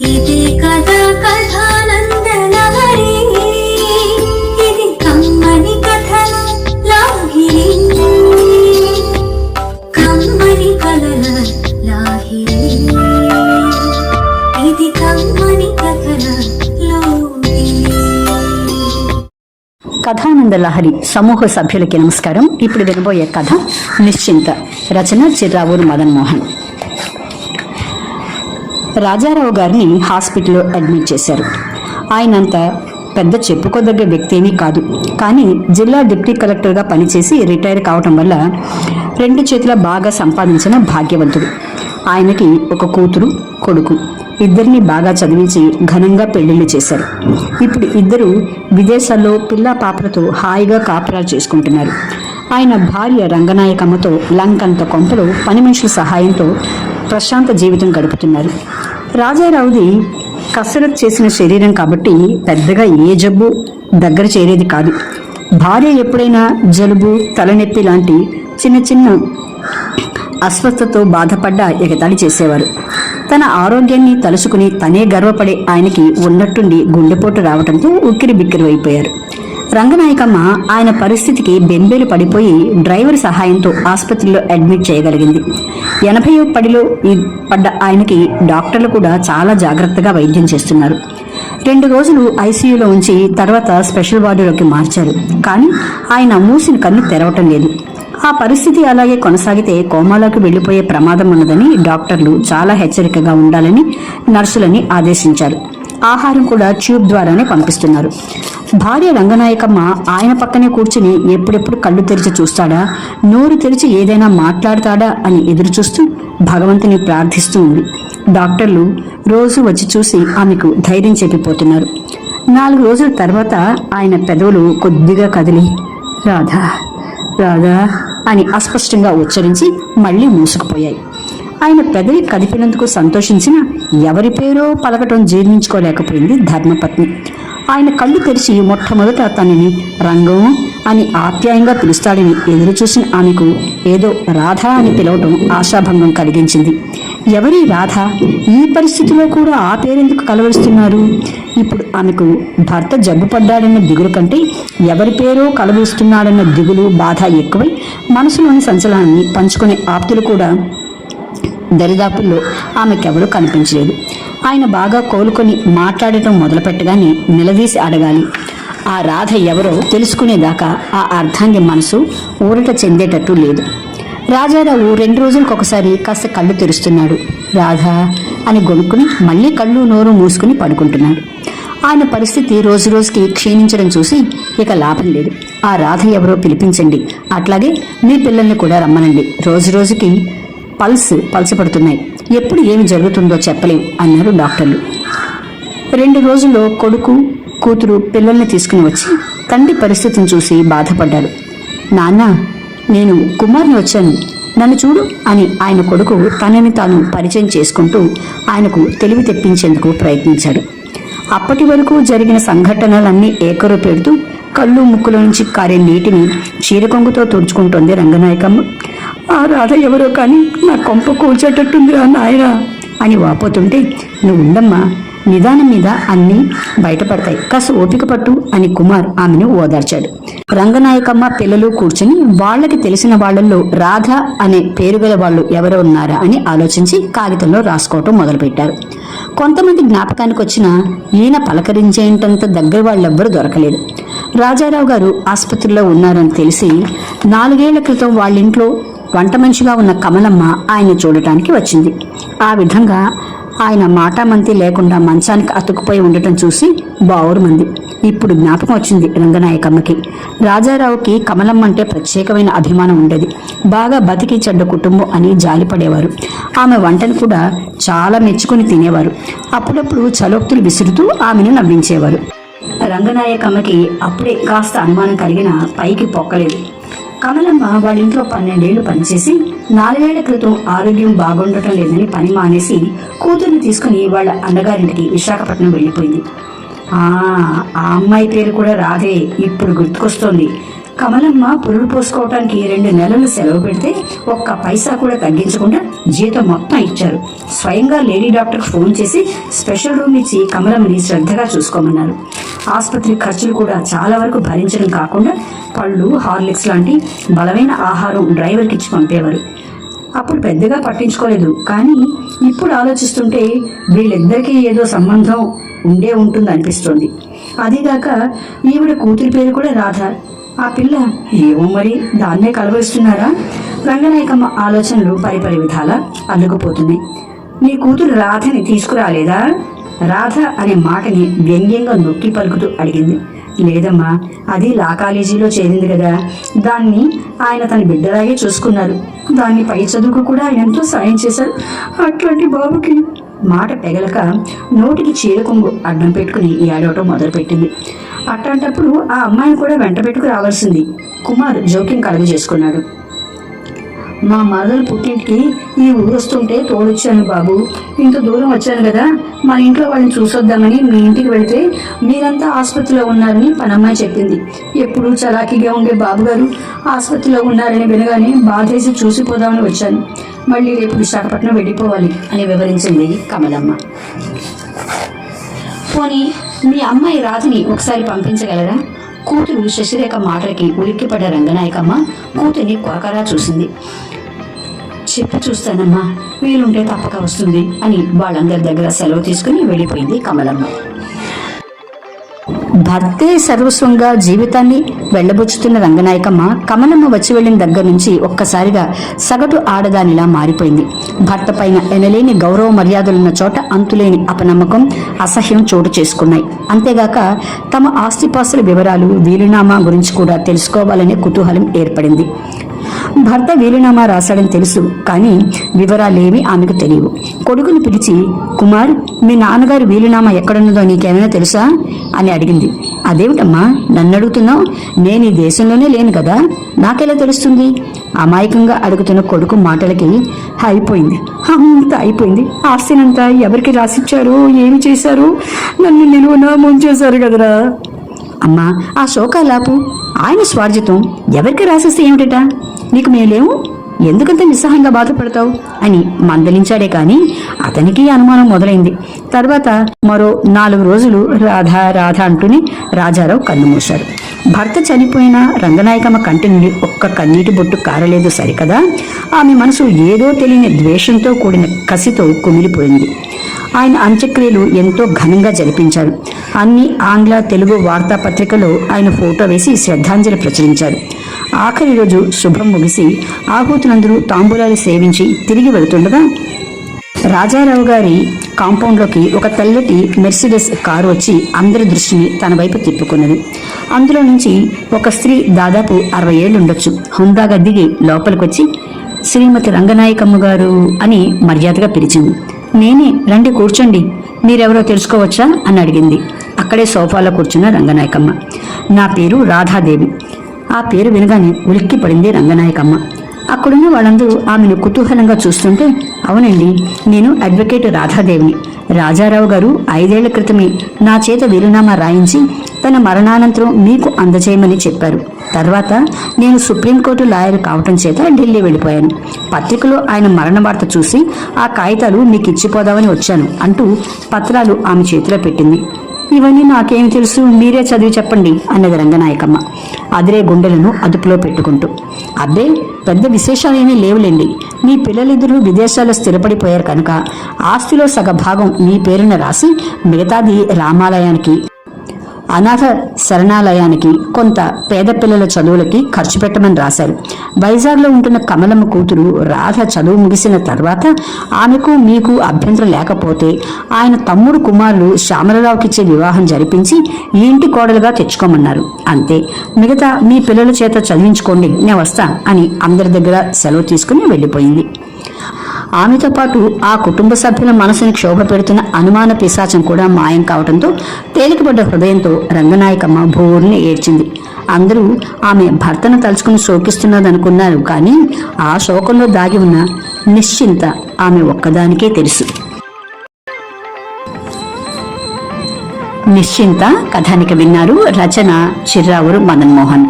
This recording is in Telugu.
ఇది కథ కథానంద లహరి, ఇది కమ్మని కథల లాహిరి, కమ్మని కథల లాహిరి, ఇది కమ్మని కథల లాహిరి. కథానంద లహరి సమూహ సభ్యులకి నమస్కారం. ఇప్పుడు వినబోయే కథ నిశ్చింత. రచన చిర్రావూరు మదన్ మోహన్. రాజారావు గారిని హాస్పిటల్లో అడ్మిట్ చేశారు. ఆయనంత పెద్ద చెప్పుకోదగ్గ వ్యక్తి ఏమీ కాదు. కానీ జిల్లా డిప్యూటీ కలెక్టర్గా పనిచేసి రిటైర్ కావటం వల్ల 2 చేతుల బాగా సంపాదించిన భాగ్యవంతుడు. ఆయనకి ఒక కూతురు, కొడుకు. ఇద్దరిని బాగా చదివించి ఘనంగా పెళ్లిళ్ళు చేశారు. ఇప్పుడు ఇద్దరు విదేశాల్లో పిల్లా పాపలతో హాయిగా కాపురాలు చేసుకుంటున్నారు. ఆయన భార్య రంగనాయకమ్మతో లంకంత కొంపలో పని మనుషుల సహాయంతో ప్రశాంత జీవితం గడుపుతున్నారు. రాజారావుది కసరత్ చేసిన శరీరం కాబట్టి పెద్దగా ఏ జబ్బు దగ్గర చేరేది కాదు. భార్య ఎప్పుడైనా జలుబు, తలనొప్పి లాంటి చిన్న చిన్న అస్వస్థతతో బాధపడ్డా ఎగతాళి చేసేవారు. తన ఆరోగ్యాన్ని తలుసుకుని తనే గర్వపడే ఆయనకి ఉన్నట్టుండి గుండెపోటు రావడంతో ఉక్కిరి బిక్కిరి అయిపోయారు. రంగనాయకమ్మ ఆయన పరిస్థితికి బెంబేలు పడిపోయి డ్రైవర్ సహాయంతో ఆసుపత్రిలో అడ్మిట్ చేయగలిగింది. 80వ పడిలో పడ్డ ఆయనకి డాక్టర్లు కూడా చాలా జాగ్రత్తగా వైద్యం చేస్తున్నారు. 2 రోజులు ఐసీయూలో ఉంచి తర్వాత స్పెషల్ వార్డులోకి మార్చారు. కానీ ఆయన మూసిన కన్ను తెరవటం లేదు. ఆ పరిస్థితి అలాగే కొనసాగితే కోమాలోకి వెళ్లిపోయే ప్రమాదం ఉన్నదని డాక్టర్లు చాలా హెచ్చరికగా ఉండాలని నర్సులని ఆదేశించారు. ఆహారం కూడా ట్యూబ్ ద్వారానే పంపిస్తున్నారు. భార్య రంగనాయకమ్మ ఆయన పక్కనే కూర్చుని ఎప్పుడెప్పుడు కళ్ళు తెరిచి చూస్తాడా, నోరు తెరిచి ఏదైనా మాట్లాడతాడా అని ఎదురు చూస్తూ భగవంతుని ప్రార్థిస్తూ ఉంది. డాక్టర్లు రోజు వచ్చి చూసి ఆమెకు ధైర్యం చెప్పిపోతున్నారు. 4 రోజుల తర్వాత ఆయన పెదవులు కొద్దిగా కదిలి రాధా రాధా అని అస్పష్టంగా ఉచ్చరించి మళ్లీ మూసుకుపోయాయి. ఆయన పెదవి కదిపినందుకు సంతోషించిన ఎవరి పేరో పలకటం జీర్ణించుకోలేకపోయింది ధర్మపత్ని. ఆయన కళ్ళు తెరిచి మొట్టమొదట తనని రంగం అని ఆప్యాయంగా పిలుస్తాడని ఎదురు చూసిన ఆమెకు ఏదో రాధ అని పిలవటం ఆశాభంగం కలిగించింది. ఎవరి రాధ? ఈ పరిస్థితిలో కూడా ఆ పేరెందుకు కలవరుస్తున్నారు? ఇప్పుడు ఆమెకు భర్త జబ్బు పడ్డాడన్న దిగులు కంటే ఎవరి పేరో కలవరుస్తున్నాడన్న దిగులు, బాధ ఎక్కువై మనసులోని సంచలనాన్ని పంచుకునే ఆప్తులు కూడా దరిదాపుల్లో ఆమెకెవరూ కనిపించలేదు. ఆయన బాగా కోలుకొని మాట్లాడటం మొదలుపెట్టగానే నిలదీసి అడగాలి. ఆ రాధ ఎవరో తెలుసుకునేదాకా ఆ అర్ధాంగి మనసు ఊరట చెందేటట్టు లేదు. రాజారావు 2 రోజులకొకసారి కాస్త కళ్ళు తెరుస్తున్నాడు. రాధా అని గొనుక్కుని మళ్ళీ కళ్ళు నోరు మూసుకుని పడుకుంటున్నాడు. ఆయన పరిస్థితి రోజు రోజుకి క్షీణించడం చూసి ఇక లాభం లేదు. ఆ రాధ ఎవరో పిలిపించండి, అట్లాగే మీ పిల్లల్ని కూడా రమ్మనండి. రోజు రోజుకి పల్స్ పడుతున్నాయి. ఎప్పుడు ఏమి జరుగుతుందో చెప్పలేం అన్నారు డాక్టర్లు. 2 రోజుల్లో కొడుకు, కూతురు పిల్లల్ని తీసుకుని వచ్చి తండ్రి పరిస్థితిని చూసి బాధపడ్డారు. నాన్న, నేను కుమార్ని వచ్చాను, నన్ను చూడు అని ఆయన కొడుకు తనని తాను పరిచయం చేసుకుంటూ ఆయనకు తెలివి తెప్పించేందుకు ప్రయత్నించాడు. అప్పటి వరకు జరిగిన సంఘటనలన్నీ ఏకరు పెడుతూ కళ్ళు ముక్కుల నుంచి కారే నీటిని చీరకొంగుతో తుడుచుకుంటోంది రంగనాయకమ్మ. ఆ రాధ ఎవరో కానీ నా కొంప కూల్చేటట్టుందిరా నాయన అని వాపోతుంటే, నువ్వు ఉండమ్మా, నిదానం మీద అన్నీ బయటపడతాయి, కాస్త ఓపిక పట్టు అని కుమార్ ఆమెను ఓదార్చాడు. రంగనాయకమ్మ పిల్లలు కూర్చుని వాళ్ళకి తెలిసిన వాళ్లలో రాధ అనే పేరు గల వాళ్ళు ఎవరో ఉన్నారా అని ఆలోచించి కాగితంలో రాసుకోవటం మొదలుపెట్టారు. కొంతమంది జ్ఞాపకానికి వచ్చిన ఈయన పలకరించేంతంత దగ్గర వాళ్ళెవ్వరూ దొరకలేదు. రాజారావు గారు ఆసుపత్రిలో ఉన్నారని తెలిసి 4 ఏళ్ల క్రితం వాళ్ళింట్లో వంట మనిషిగా ఉన్న కమలమ్మ ఆయన చూడటానికి వచ్చింది. ఆ విధంగా ఆయన మాటామంతి లేకుండా మంచానికి అతుక్కుపోయి ఉండటం చూసి బావురుమంది. ఇప్పుడు జ్ఞాపకం వచ్చింది రంగనాయకమ్మకి. రాజారావుకి కమలమ్మ అంటే ప్రత్యేకమైన అభిమానం ఉండేది. బాగా బతికి చెడ్డ కుటుంబం అని జాలిపడేవారు. ఆమె వంటను కూడా చాలా మెచ్చుకుని తినేవారు. అప్పుడప్పుడు చలోక్తులు విసురుతూ ఆమెను నవ్వించేవారు. రంగనాయకమ్మకి అప్పుడే కాస్త అనుమానం కలిగిన పైకి పొక్కలేదు. కమలమ్మ వాళ్ళింట్లో 12 ఏళ్లు పనిచేసి 4 ఏళ్ల క్రితం ఆరోగ్యం బాగుండటం లేదని పని మానేసి కూతుర్ని తీసుకుని వాళ్ళ అన్నగారింటికి విశాఖపట్నం వెళ్ళిపోయింది. ఆ అమ్మాయి పేరు కూడా రాధే, ఇప్పుడు గుర్తుకొస్తోంది కమలమ్మ పురుడు పోసుకోవటానికి 2 నెలలు సెలవు పెడితే ఒక్క పైసా కూడా తగ్గించకుండా జీతం మొత్తం ఇచ్చారు. స్వయంగా లేడీ డాక్టర్ ఫోన్ చేసి స్పెషల్ రూమ్ ఇచ్చి కమలమ్మని శ్రద్ధగా చూసుకోమన్నారు. ఆసుపత్రి ఖర్చులు కూడా చాలా వరకు భరించడం కాకుండా పళ్ళు, హార్లిక్స్ లాంటి బలమైన ఆహారం డ్రైవర్కి ఇచ్చి పంపేవారు. అప్పుడు పెద్దగా పట్టించుకోలేదు, కానీ ఇప్పుడు ఆలోచిస్తుంటే వీళ్ళిద్దరికీ ఏదో సంబంధం ఉంటుంది అనిపిస్తోంది. అదిగాక ఈవిడ కూతురి పేరు కూడా రాధ. ఆ పిల్ల ఏమో మరి దాన్నే కలవరిస్తున్నారా? రంగనాయకమ్మ ఆలోచనలు పరిపరి విధాలా అల్లుకుపోతున్నాయి. నీ కూతురు రాధని తీసుకురాలేదా? రాధ అనే మాటని వ్యంగ్యంగా నొక్కి పలుకుతూ అడిగింది. లేదమ్మా, అది లా కాలేజీలో చేరింది కదా, దాన్ని ఆయన తన బిడ్డలాగే చూసుకున్నారు. దాన్ని పై చదువుకు కూడా ఆయన ఎంతో సాయం చేశారు. అట్లాంటి బాబుకి మాట పెగలక నోటికి చీర కొంగు అడ్డం పెట్టుకుని ఏడవటం మొదలుపెట్టింది. అట్లాంటప్పుడు ఆ అమ్మాయిని కూడా వెంట పెట్టుకు రావాల్సింది. కుమార్ జోక్యం కలుగు చేసుకున్నాడు. మా మరదలు పుట్టింటికి ఈ ఊరు వస్తుంటే తోడొచ్చాను బాబు. ఇంత దూరం వచ్చాను కదా, మన ఇంట్లో వాళ్ళని చూసొద్దామని మీ ఇంటికి వెళ్తే మీరంతా ఆసుపత్రిలో ఉన్నారని పనమ్మాయి చెప్పింది. ఎప్పుడు చలాకీగా ఉండే బాబుగారు ఆసుపత్రిలో ఉన్నారని వినగానే బాధేసి చూసిపోదామని వచ్చాను. మళ్ళీ రేపు విశాఖపట్నం వెళ్ళిపోవాలి అని వివరించింది కమలమ్మ. పోనీ మీ అమ్మాయి రాధని ఒకసారి పంపించగలరా? కూతురు శశిరేఖ మాటలకి ఉలిక్కిపడ్డ రంగనాయకమ్మ కూతుర్ని కొరకరా చూసింది. చెప్పి చూస్తానమ్మా, వీలుంటే తప్పక వస్తుంది అని వాళ్ళందరి దగ్గర సెలవు తీసుకుని వెళ్ళిపోయింది కమలమ్మ. భర్తే సర్వస్వంగా జీవితాన్ని వెళ్ళబుచ్చుతున్న రంగనాయకమ్మ కమలమ్మ వచ్చి వెళ్ళిన దగ్గర నుంచి ఒక్కసారిగా సగటు ఆడదానిలా మారిపోయింది. భర్త పైన ఎనలేని గౌరవ మర్యాదలున్న చోట అంతులేని అపనమ్మకం, అసహ్యం చోటు చేసుకున్నాయి. అంతేగాక తమ ఆస్తిపాస్తుల వివరాలు, వీలునామా గురించి కూడా తెలుసుకోవాలనే కుతూహలం ఏర్పడింది. భర్త వీలునామా రాశాడని తెలుసు, కానీ వివరాలేమీ ఆమెకు తెలియవు. కొడుకుని పిలిచి, కుమార్, మీ నాన్నగారు వీలునామా ఎక్కడున్నదో నీకేమైనా తెలుసా అని అడిగింది. అదేమిటమ్మా నన్ను అడుగుతున్నావు? నేను ఈ దేశంలోనే లేను కదా, నాకెలా తెలుస్తుంది? అమాయకంగా అడుగుతున్న కొడుకు మాటలకి అయిపోయింది, అంతా అయిపోయింది. ఆస్తినంతా ఎవరికి రాసిచ్చారు, ఏమి చేశారు? నన్ను నిలువునా ముంచేశారు కదరా. అమ్మా, ఆ శోకాలాపు. ఆయన స్వార్జితం ఎవరికి రాసిస్తే ఏమిటట? నీకు మేలేము, ఎందుకంత నిస్సహాయంగా బాధపడతావు అని మందలించాడే కానీ అతనికి అనుమానం మొదలైంది. తర్వాత మరో 4 రోజులు రాధా రాధా అంటూనే రాజారావు కన్నుమూశారు. భర్త చనిపోయిన రంగనాయకమ్మ కంటి నుండి ఒక్క కన్నీటి బొట్టు కారలేదు సరికదా, ఆమె మనసు ఏదో తెలియని ద్వేషంతో కూడిన కసితో కుమిలిపోయింది. ఆయన అంత్యక్రియలు ఎంతో ఘనంగా జరిపించారు. అన్ని ఆంగ్ల, తెలుగు వార్తాపత్రికలో ఆయన ఫోటో వేసి శ్రద్ధాంజలి ప్రచురించారు. ఆఖరి రోజు శుభం ముగిసి ఆహూతులందరూ తాంబూలాలు సేవించి తిరిగి వెళుతుండగా రాజారావు గారి కాంపౌండ్లోకి ఒక తెల్లటి మెర్సిడెస్ కారు వచ్చి అందరి దృష్టిని తన వైపు తిప్పుకున్నది. అందులో నుంచి ఒక స్త్రీ దాదాపు 60 ఏళ్ళు ఉండొచ్చు హుందాగా దిగి లోపలికొచ్చి, శ్రీమతి రంగనాయకమ్మ గారు అని మర్యాదగా పిలిచింది. నేనే, రండి కూర్చోండి, మీరెవరో తెలుసుకోవచ్చా అని అడిగింది. అక్కడే సోఫాలో కూర్చున్న రంగనాయకమ్మ. నా పేరు రాధాదేవి. ఆ పేరు వినగానే ఉలిక్కి పడింది రంగనాయకమ్మ. అక్కడున్న వాళ్ళందరూ ఆమెను కుతూహలంగా చూస్తుంటే, అవునండి, నేను అడ్వకేట్ రాధాదేవిని. రాజారావు గారు 5 ఏళ్ల క్రితమే నా చేత వీలునామా రాయించి తన మరణానంతరం మీకు అందజేయమని చెప్పారు. తర్వాత నేను సుప్రీంకోర్టు లాయర్ కావటం చేత ఢిల్లీ వెళ్ళిపోయాను. పత్రికలో ఆయన మరణ వార్త చూసి ఆ కాగితాలు మీకు ఇచ్చిపోదామని వచ్చాను అంటూ పత్రాలు ఆమె చేతిలో పెట్టింది. ఇవన్నీ నాకేమి తెలుసు, మీరే చదివి చెప్పండి అన్నది రంగనాయకమ్మ అదిరే గుండెలను అదుపులో పెట్టుకుంటూ. అబ్బే, పెద్ద విశేషాలేమీ లేవులేండి. మీ పిల్లలిద్దరూ విదేశాల్లో స్థిరపడిపోయారు కనుక ఆస్తిలో సగభాగం మీ పేరున రాసి మిగతాది రామాలయానికి, అనాథ శరణాలయానికి, కొంత పేద పిల్లల చదువులకి ఖర్చు పెట్టమని రాశారు. వైజాగ్లో ఉంటున్న కమలమ్మ కూతురు రాధ చదువు ముగిసిన తర్వాత ఆమెకు మీకు అభ్యంతరం లేకపోతే ఆయన తమ్ముడు కుమారులు శ్యామలరావుకిచ్చే వివాహం జరిపించి ఈ ఇంటి కోడలుగా తెచ్చుకోమన్నారు. అంతే, మిగతా మీ పిల్లల చేత చదివించుకోండి, నేను వస్తా అని అందరి దగ్గర సెలవు తీసుకుని వెళ్ళిపోయింది. ఆమెతో పాటు ఆ కుటుంబ సభ్యుల మనసుని క్షోభ పెడుతున్న అనుమాన పిశాచం కూడా మాయం కావడంతో తేలికపడ్డ హృదయంతో రంగనాయకమ్మ భోర్ని ఏడ్చింది. అందరూ ఆమె భర్తను తలుచుకుని శోకిస్తున్నదనుకున్నారు, కానీ ఆ శోకంలో దాగి ఉన్న నిశ్చింత ఆమె ఒక్కదానికే తెలుసు. నిశ్చింత కథానిక విన్నారు. రచన చిర్రావూరు మదన్ మోహన్.